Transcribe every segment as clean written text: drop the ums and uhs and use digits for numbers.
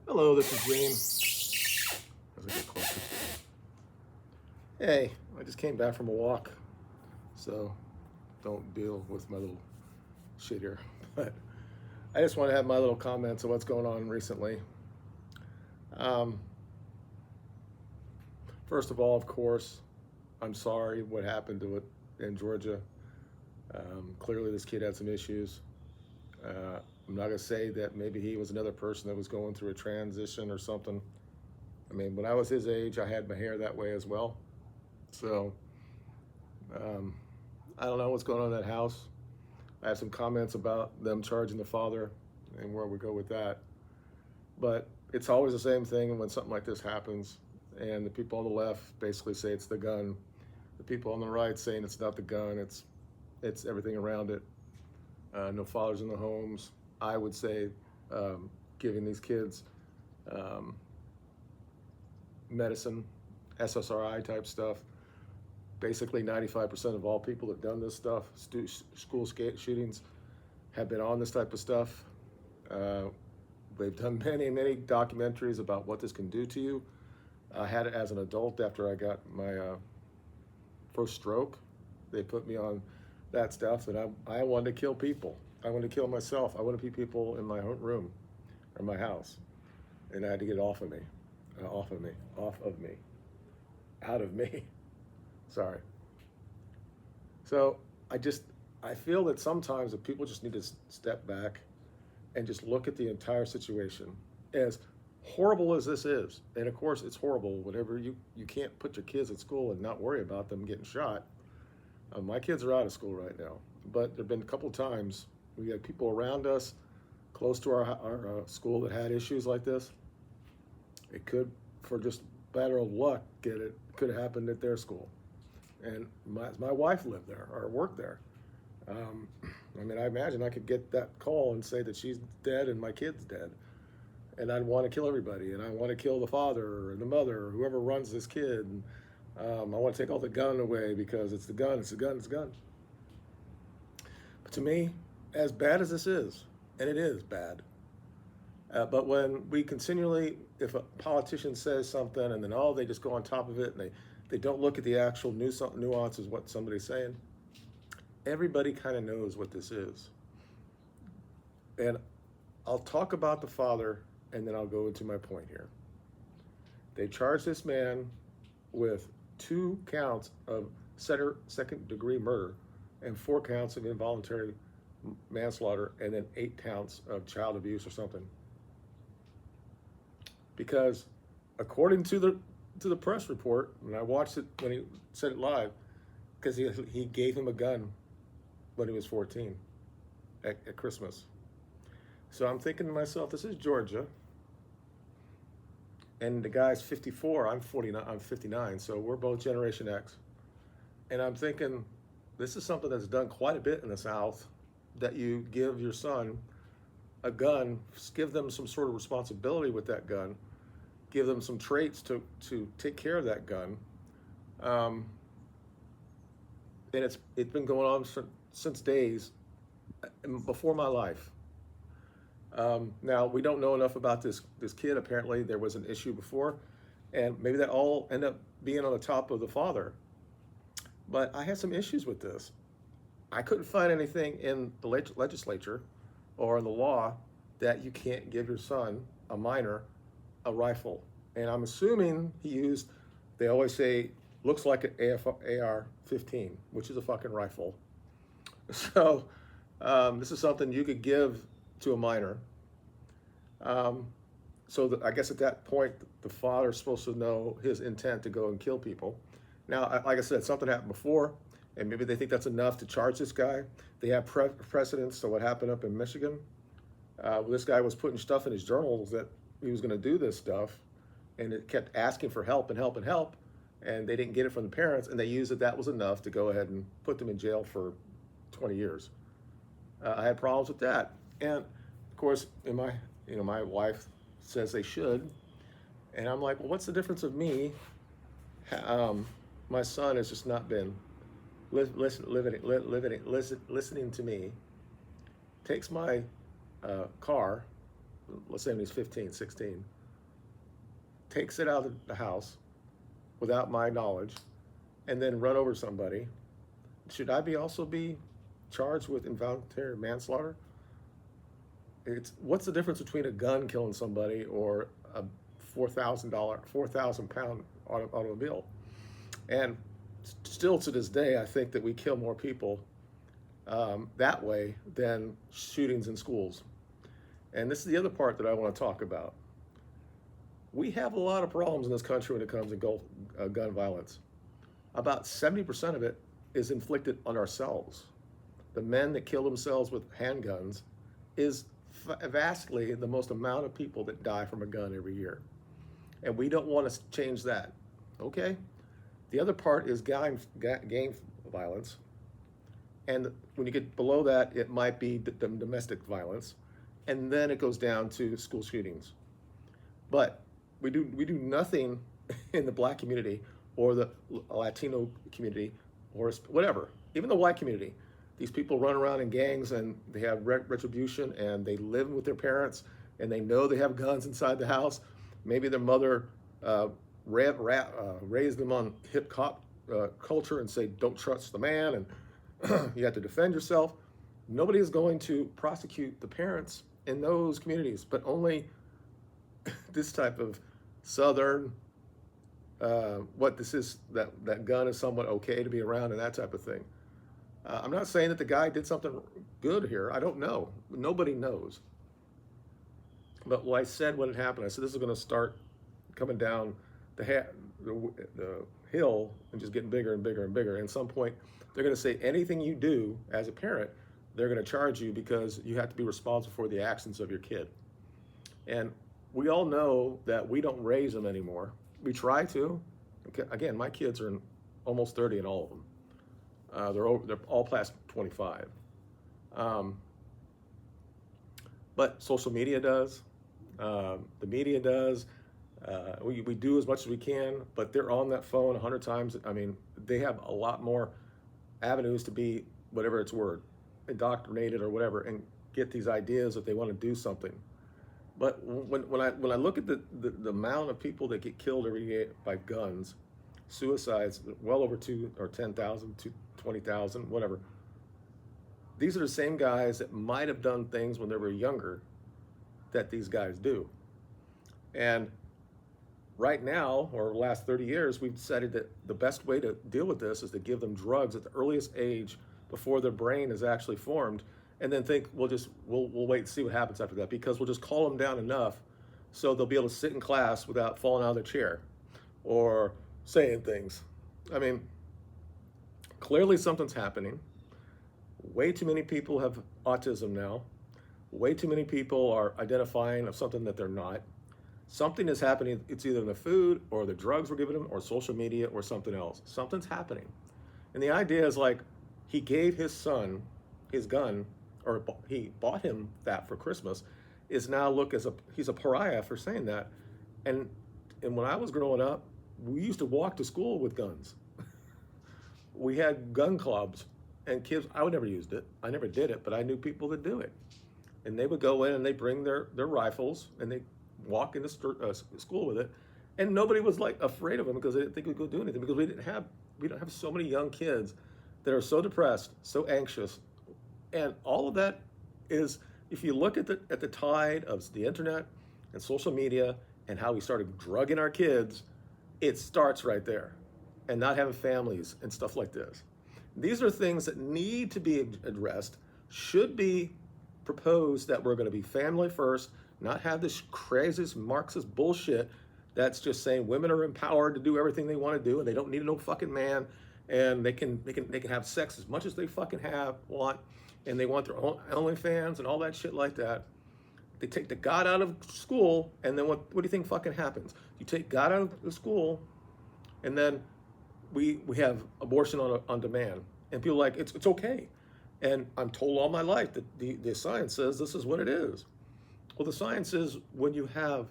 Hello, this is Green. As I get closer. Hey, I just came back from a walk, so don't deal with my little shit here. But I just want to have my little comments on what's going on recently. Um, First of all, of course, I'm sorry what happened to it in Georgia. Clearly, this kid had some issues. I'm not going to say that maybe he was another person that was going through a transition or something. I mean, when I was his age, I had my hair that way as well. So um, I don't know what's going on in that house. I have some comments about them charging the father and where we go with that. But it's always the same thing when something like this happens, and the people on the left basically say it's the gun. The people on the right saying it's not the gun, it's everything around it. No fathers in the homes. I would say giving these kids um, medicine, SSRI type stuff. Basically, 95% of all people that have done this stuff, school shootings, have been on this type of stuff. Uh, they've done many, many documentaries about what this can do to you. I had it as an adult after I got my first stroke. They put me on that stuff, and I wanted to kill people. I wanted to kill myself. I wanted to be people in my own room or my house, and I had to get it off of me, off of me, off of me, out of me. Sorry. So I feel that sometimes that people just need to step back and just look at the entire situation. As horrible as this is, and of course it's horrible whenever you can't put your kids at school and not worry about them getting shot. My kids are out of school right now, but there have been a couple of times we had people around us close to our school that had issues like this. It could, for just better luck, could have happened at their school. And my wife lived there or worked there. Um, I mean, I imagine I could get that call and say that she's dead and my kid's dead. And I'd want to kill everybody. And I want to kill the father or the mother or whoever runs this kid. And I want to take all the gun away because it's the gun, it's the gun, it's the gun. But to me, as bad as this is, and it is bad, but when we continually, if a politician says something and then, oh, they just go on top of it and they don't look at the actual nuances of what somebody's saying, everybody kind of knows what this is. And I'll talk about the father and then I'll go into my point here. They charged this man with 2 counts of second degree murder and 4 counts of involuntary manslaughter and then 8 counts of child abuse or something. Because according to the press report, when I watched it when he said it live, because he gave him a gun when he was 14 at Christmas. So I'm thinking to myself, this is Georgia, and the guy's 54. I'm 49. I'm 59. So we're both Generation X, and I'm thinking this is something that's done quite a bit in the South. That you give your son a gun, give them some sort of responsibility with that gun, give them some traits to take care of that gun. And it's been going on since days before my life. Now we don't know enough about this kid. Apparently there was an issue before, and maybe that all ended up being on the top of the father. But I had some issues with this. I couldn't find anything in the legislature or in the law that you can't give your son, a minor, a rifle. And I'm assuming he used, they always say, looks like an AR-15, which is a fucking rifle. So this is something you could give to a minor. So I guess at that point, the father's supposed to know his intent to go and kill people. Now, like I said, something happened before, and maybe they think that's enough to charge this guy. They have precedents. So what happened up in Michigan? This guy was putting stuff in his journals that he was going to do this stuff, and it kept asking for help and help and help, and they didn't get it from the parents, and they used that was enough to go ahead and put them in jail for 20 years. I had problems with that, and of course, my wife says they should, and I'm like, well, what's the difference of me? My son has just not been listening to me. Takes my car let's say when he's 15, 16, takes it out of the house without my knowledge, and then run over somebody, should I be also be charged with involuntary manslaughter? It's what's the difference between a gun killing somebody or a $4,000 automobile? And still to this day, I think that we kill more people that way than shootings in schools. And this is the other part that I want to talk about. We have a lot of problems in this country when it comes to gun violence. About 70% of it is inflicted on ourselves. The men that kill themselves with handguns is vastly the most amount of people that die from a gun every year. And we don't want to change that, okay? The other part is gang violence. And when you get below that, it might be domestic violence. And then it goes down to school shootings. But we do nothing in the Black community or the Latino community or whatever, even the white community. These people run around in gangs and they have retribution and they live with their parents and they know they have guns inside the house. Maybe their mother raised them on hip hop culture and say, don't trust the man and you have to defend yourself. Nobody is going to prosecute the parents in those communities, but only this type of Southern, what this is, that gun is somewhat okay to be around and that type of thing. I'm not saying that the guy did something good here. I don't know. Nobody knows. But what I said when it happened, I said this is going to start coming down the hill and just getting bigger and bigger and bigger. And at some point, they're going to say anything you do as a parent, they're going to charge you because you have to be responsible for the actions of your kid. And we all know that we don't raise them anymore. We try to. Again, my kids are almost 30 and all of them. They're all past 25. But social media does. The media does. We do as much as we can, but they're on that phone 100 times. I mean, they have a lot more avenues to be, whatever its word, indoctrinated or whatever, and get these ideas that they want to do something. But when I look at the amount of people that get killed every year by guns, suicides, well over 2 or 10,000 to 20,000, whatever. These are the same guys that might have done things when they were younger that these guys do. And right now, or the last 30 years, we've decided that the best way to deal with this is to give them drugs at the earliest age before their brain is actually formed, and then think we'll wait and see what happens after that, because we'll just calm them down enough so they'll be able to sit in class without falling out of their chair or saying things. I mean, clearly something's happening. Way too many people have autism now. Way too many people are identifying of something that they're not. Something is happening. It's either the food or the drugs we're giving them or social media or something else. Something's happening. And the idea is like, he gave his son his gun, or he bought him that for Christmas, is now he's a pariah for saying that. And when I was growing up, we used to walk to school with guns. We had gun clubs, and kids, I never used it. I never did it, but I knew people that do it. And they would go in and they bring their rifles and they walk into school with it. And nobody was like afraid of them because they didn't think we could do anything, because we don't have so many young kids that are so depressed, so anxious. And all of that is, if you look at the tide of the internet and social media and how we started drugging our kids, it starts right there. And not having families and stuff like this. These are things that need to be addressed, should be proposed, that we're going to be family first, not have this crazy Marxist bullshit that's just saying women are empowered to do everything they want to do and they don't need no fucking man, and they can have sex as much as they fucking want, and they want their own OnlyFans and all that shit like that. They take the God out of school, and then what do you think fucking happens? You take God out of the school, and then we have abortion on demand, and people are like, it's okay. And I'm told all my life that the science says this is what it is. Well, the science is when you have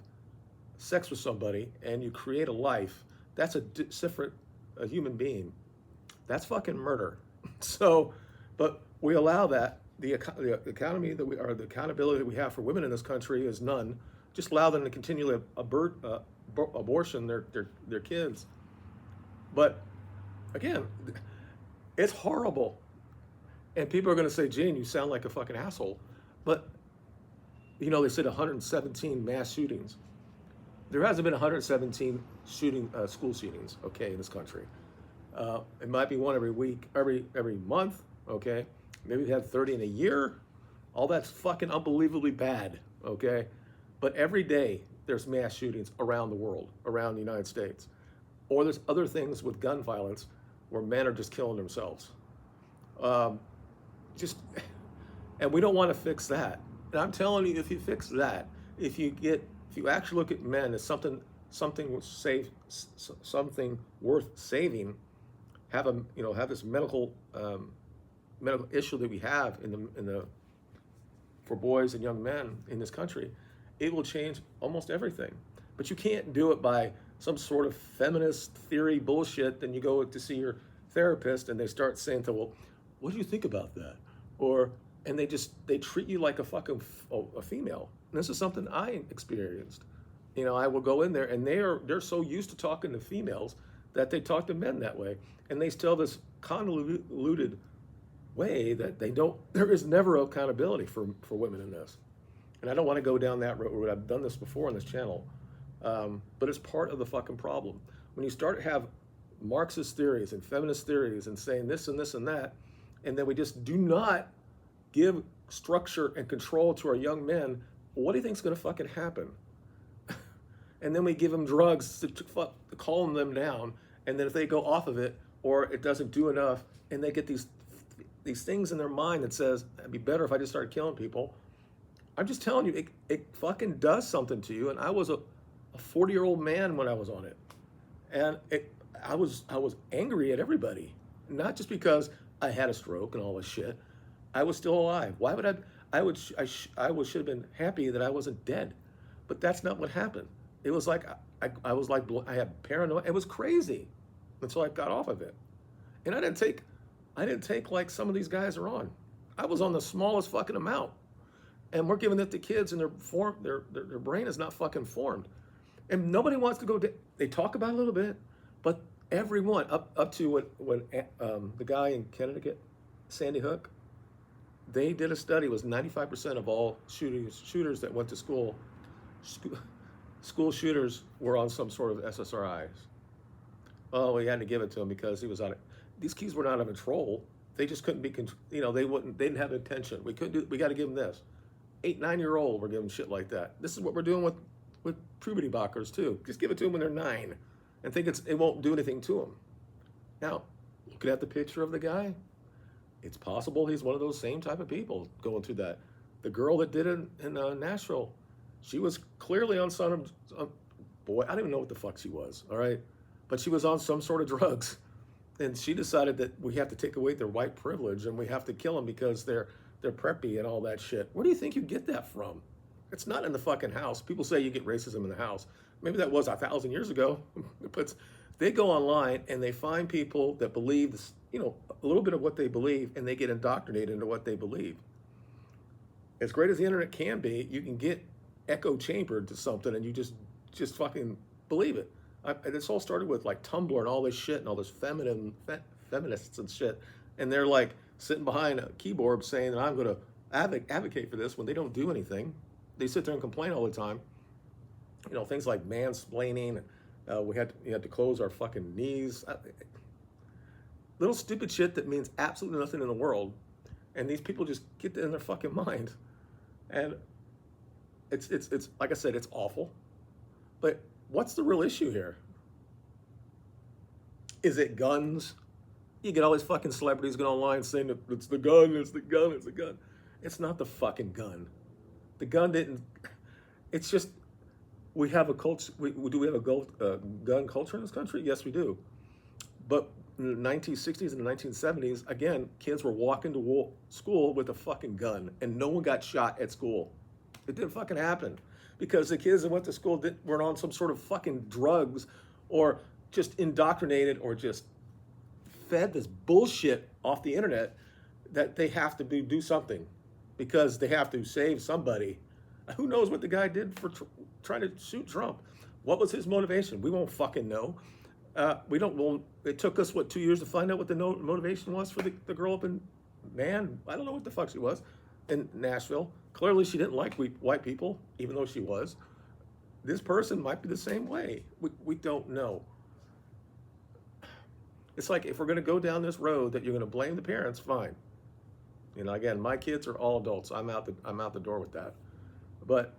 sex with somebody and you create a life, that's a different human being. That's fucking murder. So, but we allow that the economy that we or the accountability that we have for women in this country is none. Just allow them to continually abortion their kids. But again, it's horrible. And people are going to say, Gene, you sound like a fucking asshole. But, you know, they said 117 mass shootings. There hasn't been 117 school shootings, okay, in this country. It might be one every week, every month, okay? Maybe we had 30 in a year. All that's fucking unbelievably bad, okay? But every day there's mass shootings around the world, around the United States. Or there's other things with gun violence where men are just killing themselves. And we don't want to fix that. And I'm telling you, if you fix that, if you actually look at men as something worth saving, have this medical issue that we have for boys and young men in this country, it will change almost everything. But you can't do it by some sort of feminist theory bullshit. Then you go to see your therapist and they start saying, well, what do you think about that? And they treat you like a fucking a female. And this is something I experienced. You know, I will go in there and they're so used to talking to females that they talk to men that way. And they still this convoluted way that there is never accountability for women in this. And I don't want to go down that road. I've done this before on this channel. But it's part of the fucking problem. When you start to have Marxist theories and feminist theories and saying this and this and that, and then we just do not give structure and control to our young men, what do you think is going to fucking happen? And then we give them drugs to calm them down, and then if they go off of it or it doesn't do enough, and they get these things in their mind that says, it'd be better if I just started killing people. I'm just telling you, it fucking does something to you. And I was a 40-year-old man when I was on it, and I was angry at everybody, not just because I had a stroke and all this shit. I was still alive. Why would I should have been happy that I wasn't dead, but that's not what happened. It was like I had paranoia. It was crazy until I got off of it, and I didn't take like some of these guys are on. I was on the smallest fucking amount, and we're giving it to kids, and their brain is not fucking formed. And nobody wants to go. They talk about it a little bit, but everyone up to when the guy in Connecticut, Sandy Hook, they did a study. It was 95% of all shooters that went to school shooters were on some sort of SSRIs. Oh, we had to give it to him because he was on it. These kids were not under control. They just couldn't be. They didn't have attention. We couldn't do. We got to give them this. 8, 9-year-old, we're giving shit like that. This is what we're doing with puberty blockers too. Just give it to them when they're 9 and think it won't do anything to them. Now, looking at the picture of the guy, it's possible he's one of those same type of people going through that. The girl that did it in Nashville, she was clearly on some boy, I don't even know what the fuck she was, all right? But she was on some sort of drugs. And she decided that we have to take away their white privilege and we have to kill them because they're preppy and all that shit. Where do you think you get that from? It's not in the fucking house. People say you get racism in the house. Maybe that was 1,000 years ago. But they go online and they find people that believe this, a little bit of what they believe, and they get indoctrinated into what they believe. As great as the internet can be, you can get echo chambered to something and you just fucking believe it. This all started with like Tumblr and all this shit and all this feminists and shit. And they're like sitting behind a keyboard saying that I'm going to advocate for this when they don't do anything. They sit there and complain all the time. Things like mansplaining. You had to close our fucking knees. Little stupid shit that means absolutely nothing in the world. And these people just get in their fucking mind. And it's like I said, it's awful. But what's the real issue here? Is it guns? You get all these fucking celebrities going online saying that it's the gun, it's the gun, it's the gun. It's not the fucking gun. The gun didn't. It's just we have a culture. Do we have a gun culture in this country? Yes, we do. But in the 1960s and the 1970s, again, kids were walking to school with a fucking gun, and no one got shot at school. It didn't fucking happen because the kids that went to school weren't on some sort of fucking drugs or just indoctrinated or just fed this bullshit off the internet that they have to do something because they have to save somebody. Who knows what the guy did for trying to shoot Trump? What was his motivation? We won't fucking know. We don't. Well, it took us what 2 years to find out what the motivation was for the girl up in I don't know what the fuck she was in Nashville. Clearly, she didn't like white people, even though she was. This person might be the same way. We don't know. It's like if we're going to go down this road that you're going to blame the parents, fine. You know, again, my kids are all adults. I'm out the door with that. But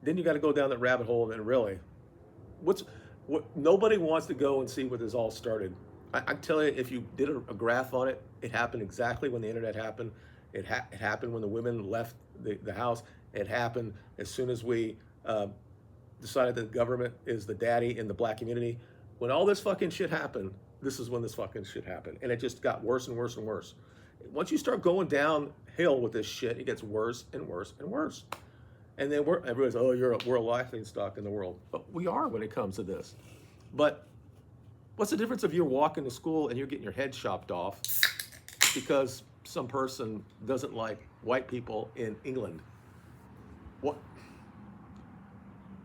then you got to go down that rabbit hole and really, what nobody wants to go and see where this all started. I tell you, if you did a graph on it, it happened exactly when the internet happened. It happened when the women left the house. It happened as soon as we decided that the government is the daddy in the black community. When all this fucking shit happened, this is when this fucking shit happened. And it just got worse and worse and worse. Once you start going downhill with this shit, it gets worse and worse and worse. And then everybody's, oh, we're a laughingstock in the world. But we are when it comes to this. But what's the difference if you're walking to school and you're getting your head chopped off because some person doesn't like white people in England? What?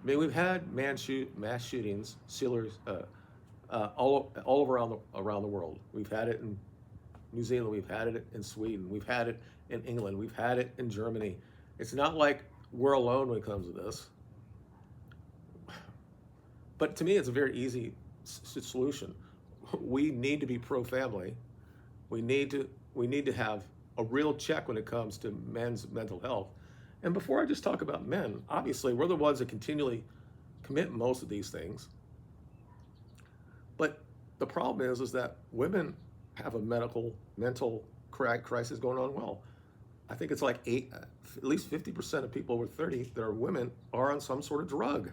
I mean, we've had mass shootings, all around the world. We've had it in New Zealand. We've had it in Sweden. We've had it in England. We've had it in Germany. It's not like we're alone when it comes to this. But to me, it's a very easy solution. We need to be pro-family. We need to have a real check when it comes to men's mental health. And before I just talk about men, obviously we're the ones that continually commit most of these things. But the problem is that women have a mental crisis going on. Well, I think it's like at least 50% of people over 30 that are women are on some sort of drug.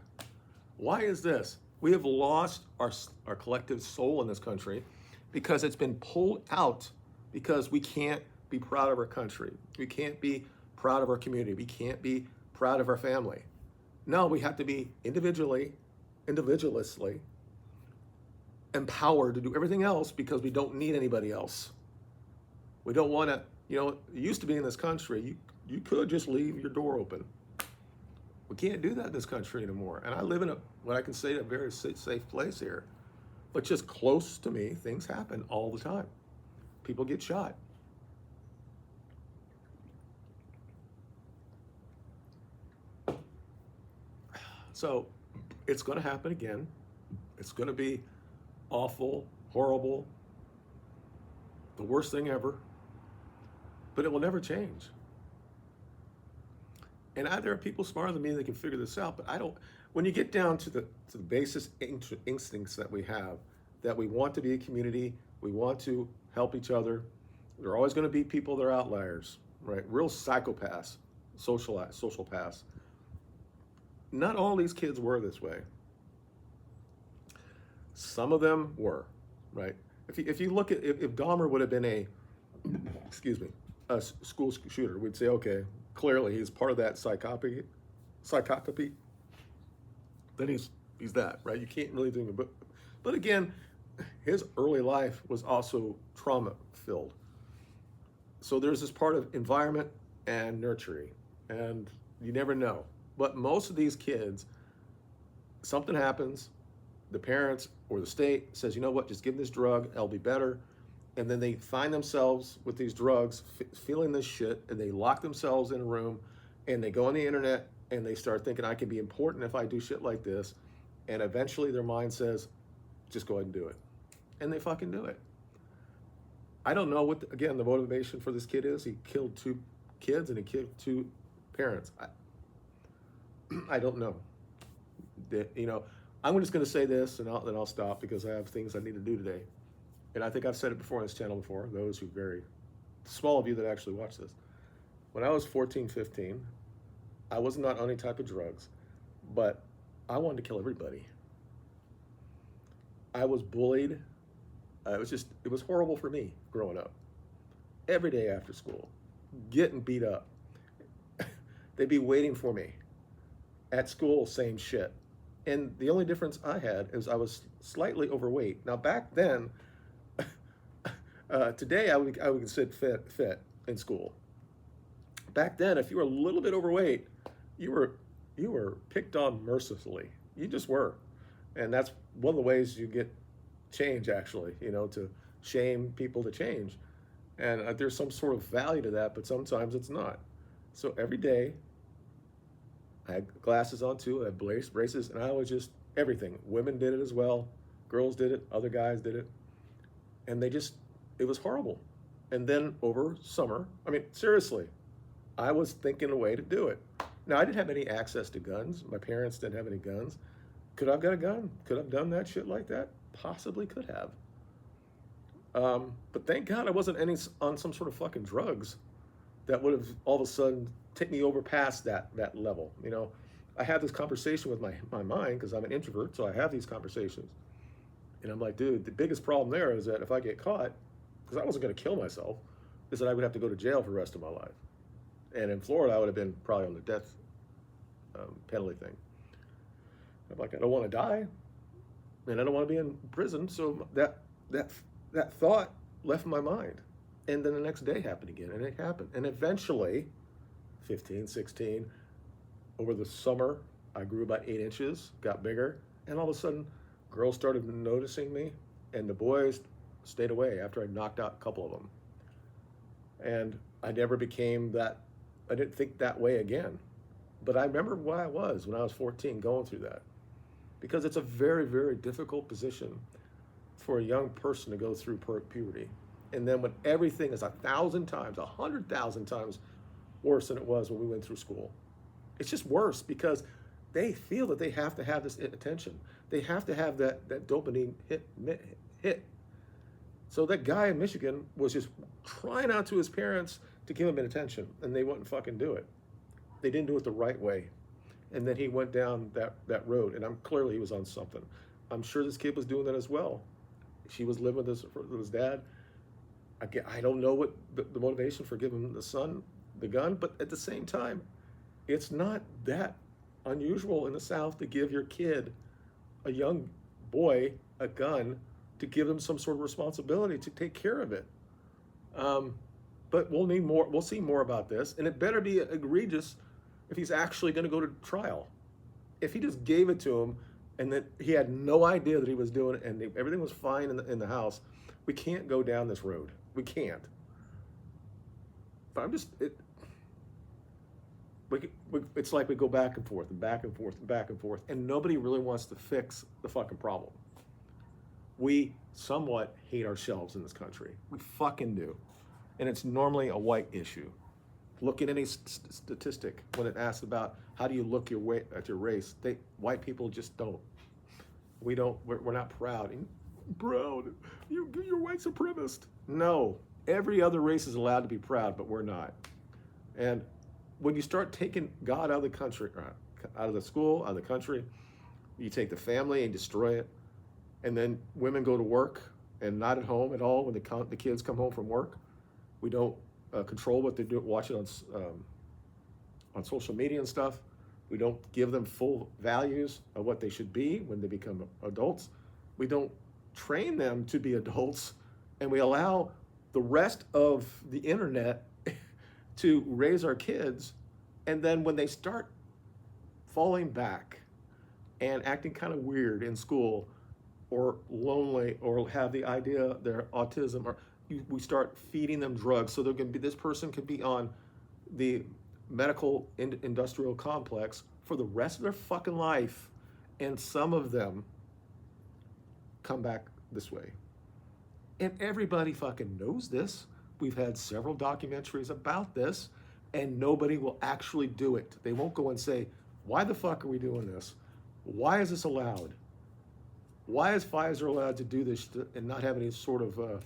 Why is this? We have lost our collective soul in this country because it's been pulled out because we can't be proud of our country. We can't be proud of our community. We can't be proud of our family. No, we have to be individualistically empowered to do everything else because we don't need anybody else. We don't want to, it used to be in this country, you could just leave your door open. We can't do that in this country anymore. And I live in what I can say a very safe place here. But just close to me, things happen all the time. People get shot. So it's going to happen again. It's going to be awful, horrible, the worst thing ever. But it will never change. And there are people smarter than me that can figure this out, but I don't. When you get down to the basis instincts that we have, that we want to be a community, we want to help each other, there are always going to be people that are outliers, right? Real psychopaths, sociopaths. Not all these kids were this way. Some of them were, right? If you look at, if Dahmer would have been a school shooter, we'd say, okay, clearly he's part of that psychopathy. Then he's that, right? You can't really do it. But again, his early life was also trauma-filled. So there's this part of environment and nurturing, and you never know. But most of these kids, something happens, the parents or the state says, you know what, just give them this drug, it'll be better. And then they find themselves with these drugs, feeling this shit, and they lock themselves in a room, and they go on the internet, and they start thinking, I can be important if I do shit like this. And eventually their mind says, just go ahead and do it. And they fucking do it. I don't know what, the motivation for this kid is. He killed 2 kids, and he killed 2 parents. I don't know. I'm just going to say this, and then I'll stop because I have things I need to do today. And I think I've said it before on this channel before, those who very small of you that actually watch this. When I was 14, 15, I was not on any type of drugs, but I wanted to kill everybody. I was bullied. It was horrible for me growing up. Every day after school, getting beat up. They'd be waiting for me. At school, same shit. And the only difference I had is I was slightly overweight. Now back then, Today, I would consider fit in school. Back then, if you were a little bit overweight, you were you were picked on mercilessly. You just were, and that's one of the ways you get change. Actually, to shame people to change, and there's some sort of value to that, but sometimes it's not. So every day, I had glasses on too. I had braces, and I was just everything. Women did it as well. Girls did it. Other guys did it, and it was horrible. And then over summer, I mean, seriously, I was thinking a way to do it. Now, I didn't have any access to guns. My parents didn't have any guns. Could I have got a gun? Could I have done that shit like that? Possibly could have. But thank God I wasn't on some sort of fucking drugs that would have all of a sudden take me over past that level. I had this conversation with my mind because I'm an introvert, so I have these conversations. And I'm like, dude, the biggest problem there is that if I get caught, because I wasn't going to kill myself, is that I would have to go to jail for the rest of my life. And in Florida, I would have been probably on the death penalty thing. I'm like, I don't want to die, and I don't want to be in prison. So that thought left my mind. And then the next day happened again, and it happened. And eventually, 15, 16, over the summer, I grew about 8 inches, got bigger, and all of a sudden, girls started noticing me, and the boys stayed away after I knocked out a couple of them. And I never became that, I didn't think that way again. But I remember where I was when I was 14 going through that. Because it's a very, very difficult position for a young person to go through puberty. And then when everything is 1,000 times, 100,000 times worse than it was when we went through school. It's just worse because they feel that they have to have this attention. They have to have that dopamine hit. So that guy in Michigan was just crying out to his parents to give him an attention, and they wouldn't fucking do it. They didn't do it the right way. And then he went down that road, and clearly he was on something. I'm sure this kid was doing that as well. She was living with his dad. I don't know what the motivation for giving the son the gun, but at the same time, it's not that unusual in the South to give your kid, a young boy, a gun to give them some sort of responsibility to take care of it. But we'll need more. We'll see more about this, and it better be egregious if he's actually going to go to trial. If he just gave it to him and that he had no idea that he was doing it and everything was fine in the house, we can't go down this road. We can't. But it's like we go back and forth and back and forth and back and forth, and nobody really wants to fix the fucking problem. We somewhat hate ourselves in this country. We fucking do. And it's normally a white issue. Look at any statistic when it asks about how do you look at your race. White people just don't. We're not proud. Proud. You're white supremacist. No. Every other race is allowed to be proud, but we're not. And when you start taking God out of the country, out of the school, out of the country, you take the family and destroy it. And then women go to work and not at home at all when the kids come home from work. We don't control what they do, watch it on social media and stuff. We don't give them full values of what they should be when they become adults. We don't train them to be adults, and we allow the rest of the internet to raise our kids. And then when they start falling back and acting kind of weird in school or lonely or have the idea they're autism, or we start feeding them drugs. So this person could be on the medical industrial complex for the rest of their fucking life. And some of them come back this way. And everybody fucking knows this. We've had several documentaries about this, and nobody will actually do it. They won't go and say, why the fuck are we doing this? Why is this allowed? Why is Pfizer allowed to do this and not have any sort of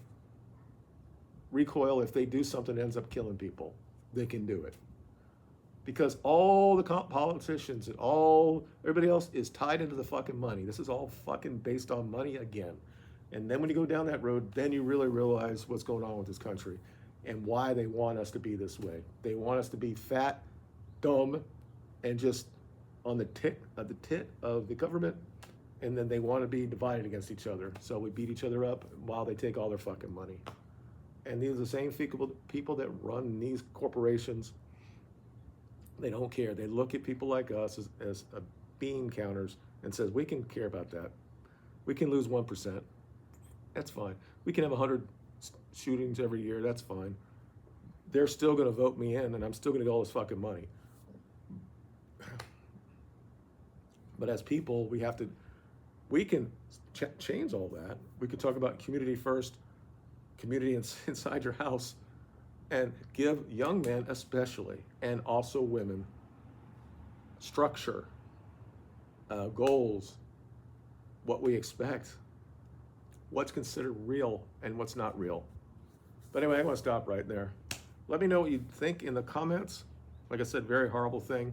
recoil if they do something that ends up killing people? They can do it. Because all the politicians and everybody else is tied into the fucking money. This is all fucking based on money again. And then when you go down that road, then you really realize what's going on with this country and why they want us to be this way. They want us to be fat, dumb, and just on the tit of the government. And then they want to be divided against each other. So we beat each other up while they take all their fucking money. And these are the same people that run these corporations. They don't care. They look at people like us as bean counters and says, we can care about that. We can lose 1%. That's fine. We can have 100 shootings every year. That's fine. They're still going to vote me in, and I'm still going to get all this fucking money. But as people, we can change all that. We could talk about community first, community inside your house, and give young men especially, and also women, structure, goals, what we expect, what's considered real and what's not real. But anyway, I'm gonna stop right there. Let me know what you think in the comments. Like I said, very horrible thing.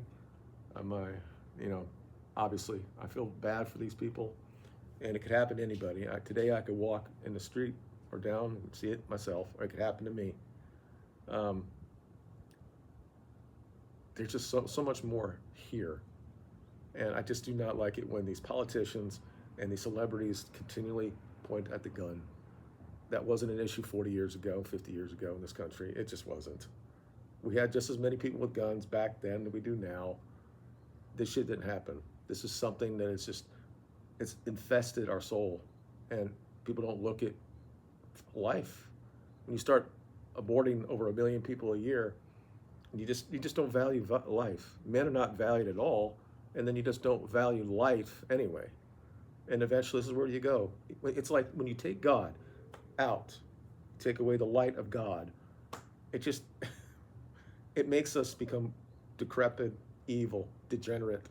Obviously, I feel bad for these people, and it could happen to anybody. Today I could walk in the street or down and see it myself, or it could happen to me. There's just so much more here. And I just do not like it when these politicians and these celebrities continually point at the gun. That wasn't an issue 40 years ago, 50 years ago in this country. It just wasn't. We had just as many people with guns back then than we do now. This shit didn't happen. This is something that it's infested our soul. And people don't look at life. When you start aborting over 1 million people a year, you just don't value life. Men are not valued at all, and then you just don't value life anyway. And eventually, this is where you go. It's like when you take God out, take away the light of God, it makes us become decrepit, evil, degenerate.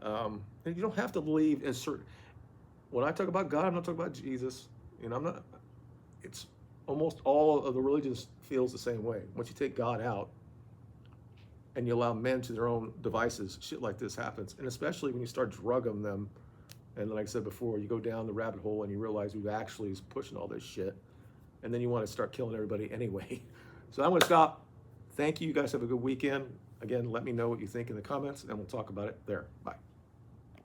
And you don't have to believe in certain. When I talk about God, I'm not talking about Jesus. It's almost all of the religions feels the same way. Once you take God out and you allow men to their own devices, shit like this happens. And especially when you start drugging them, and like I said before, you go down the rabbit hole and you realize who actually is pushing all this shit, and then you want to start killing everybody anyway. So I'm going to stop. Thank you. You guys have a good weekend. Again, let me know what you think in the comments, and we'll talk about it there. Bye.